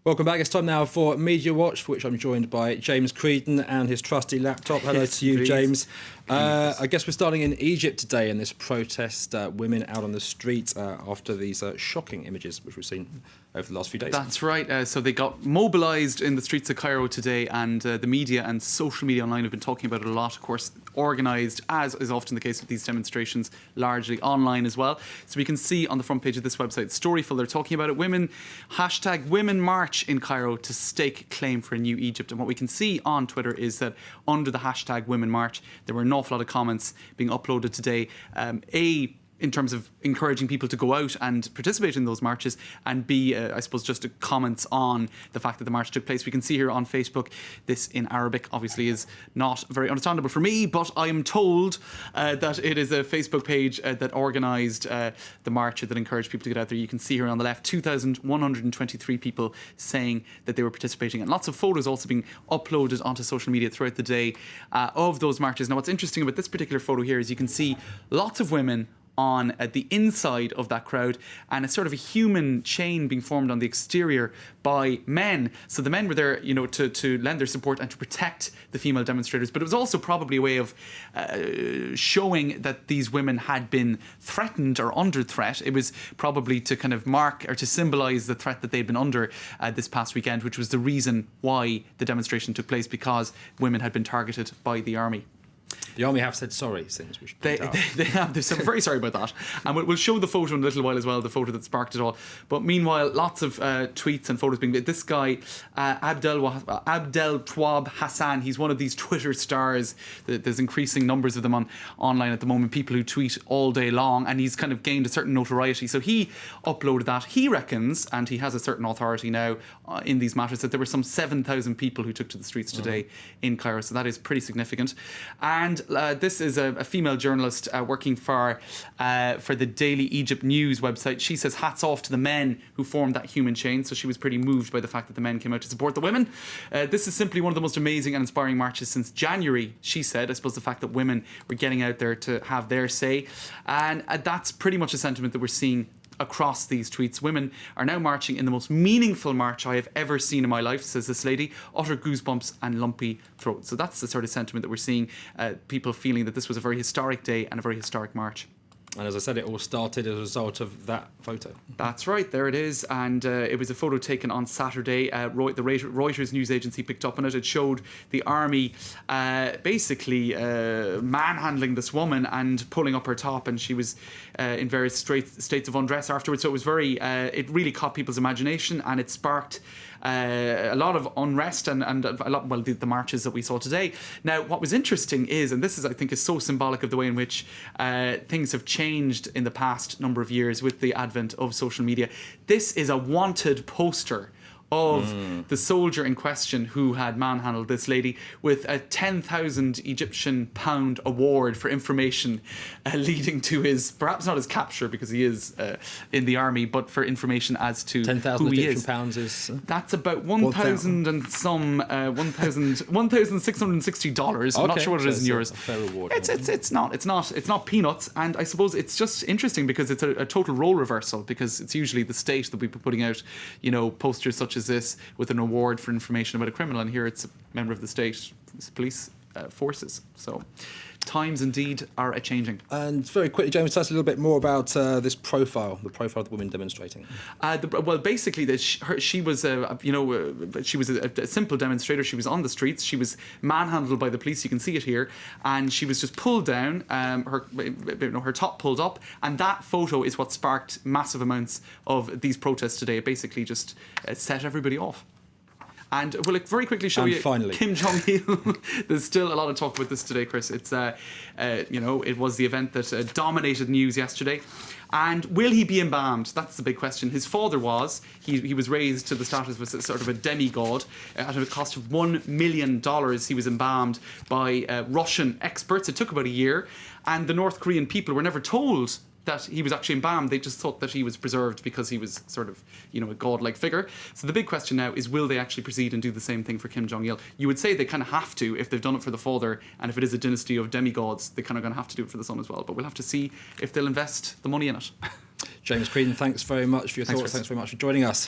Welcome back. It's time now for Media Watch, for which I'm joined by James Creedon and his trusty laptop. Hello to you, James. I guess we're starting in Egypt today in this protest, women out on the street after these shocking images which we've seen over the last few days. That's right. So they got mobilised in the streets of Cairo today, and the media and social media online have been talking about it a lot. Of course, organised, as is often the case with these demonstrations, largely online as well. So we can see on the front page of this website, Storyful, they're talking about it. Women march in Cairo to stake claim for a new Egypt. And what we can see on Twitter is that under the hashtag Women March, there were an awful lot of comments being uploaded today. In terms of encouraging people to go out and participate in those marches, and B, I suppose, just comments on the fact that the march took place. We can see here on Facebook, this in Arabic obviously is not very understandable for me, but I am told that it is a Facebook page that organised the march, that encouraged people to get out there. You can see here on the left, 2,123 people saying that they were participating, and lots of photos also being uploaded onto social media throughout the day of those marches. Now, what's interesting about this particular photo here is you can see lots of women on the inside of that crowd, and it's sort of a human chain being formed on the exterior by men. So the men were there, to lend their support and to protect the female demonstrators. But it was also probably a way of showing that these women had been threatened or under threat. It was probably to kind of mark or to symbolise the threat that they'd been under this past weekend, which was the reason why the demonstration took place, because women had been targeted by the army. The army have said sorry since we should they have. They're very sorry about that, and we'll show the photo in a little while as well, the photo that sparked it all. But meanwhile, lots of tweets and photos being made. This guy, Abdel Twab Hassan, he's one of these Twitter stars. There's increasing numbers of them online at the moment, people who tweet all day long, and he's kind of gained a certain notoriety. So he uploaded that. He reckons, and he has a certain authority now in these matters, that there were some 7,000 people who took to the streets today in Cairo. So that is pretty significant. And this is a female journalist working for the Daily Egypt News website. She says hats off to the men who formed that human chain. So she was pretty moved by the fact that the men came out to support the women. This is simply one of the most amazing and inspiring marches since January, she said. I suppose the fact that women were getting out there to have their say. And that's pretty much a sentiment that we're seeing across these tweets. Women are now marching in the most meaningful march I have ever seen in my life, says this lady. Utter goosebumps and lumpy throat. So that's the sort of sentiment that we're seeing, people feeling that this was a very historic day and a very historic march. And as I said, it all started as a result of that photo. That's right, there it is. And it was a photo taken on Saturday. The Reuters news agency picked up on it. It showed the army basically manhandling this woman and pulling up her top, and she was in various states of undress afterwards. So it was it really caught people's imagination, and it sparked a lot of unrest and a lot, the marches that we saw today. Now, what was interesting is, and this is, I think, is so symbolic of the way in which things have changed in the past number of years with the advent of social media. This is a wanted poster of the soldier in question who had manhandled this lady, with a 10,000 Egyptian pound award for information leading to his, perhaps not his capture because he is in the army, but for information as to 10,000 who he Egyptian is. Pounds is That's about $1,660. I'm not sure what it is in euros. A fair reward. It's not peanuts, and I suppose it's just interesting because it's a total role reversal, because it's usually the state that would be putting out, posters such as this with an award for information about a criminal, and here it's a member of the state police forces. So times indeed are a-changing. And very quickly, James, tell us a little bit more about this profile, the profile of the women demonstrating. Basically, she was a simple demonstrator. She was on the streets. She was manhandled by the police. You can see it here, and she was just pulled down. Her top pulled up, and that photo is what sparked massive amounts of these protests today. It basically just set everybody off. And we'll very quickly show you finally, Kim Jong-il. There's still a lot of talk about this today, Chris. It's it was the event that dominated news yesterday. And will he be embalmed? That's the big question. His father was. He was raised to the status of a sort of a demigod. At a cost of $1 million, he was embalmed by Russian experts. It took about a year. And the North Korean people were never told that he was actually embalmed. They just thought that he was preserved because he was sort of, a godlike figure. So the big question now is, will they actually proceed and do the same thing for Kim Jong-il? You would say they kind of have to, if they've done it for the father, and if it is a dynasty of demigods, they kind of going to have to do it for the son as well. But we'll have to see if they'll invest the money in it. James Creedon, thanks very much for your thoughts. Thanks very much for joining us.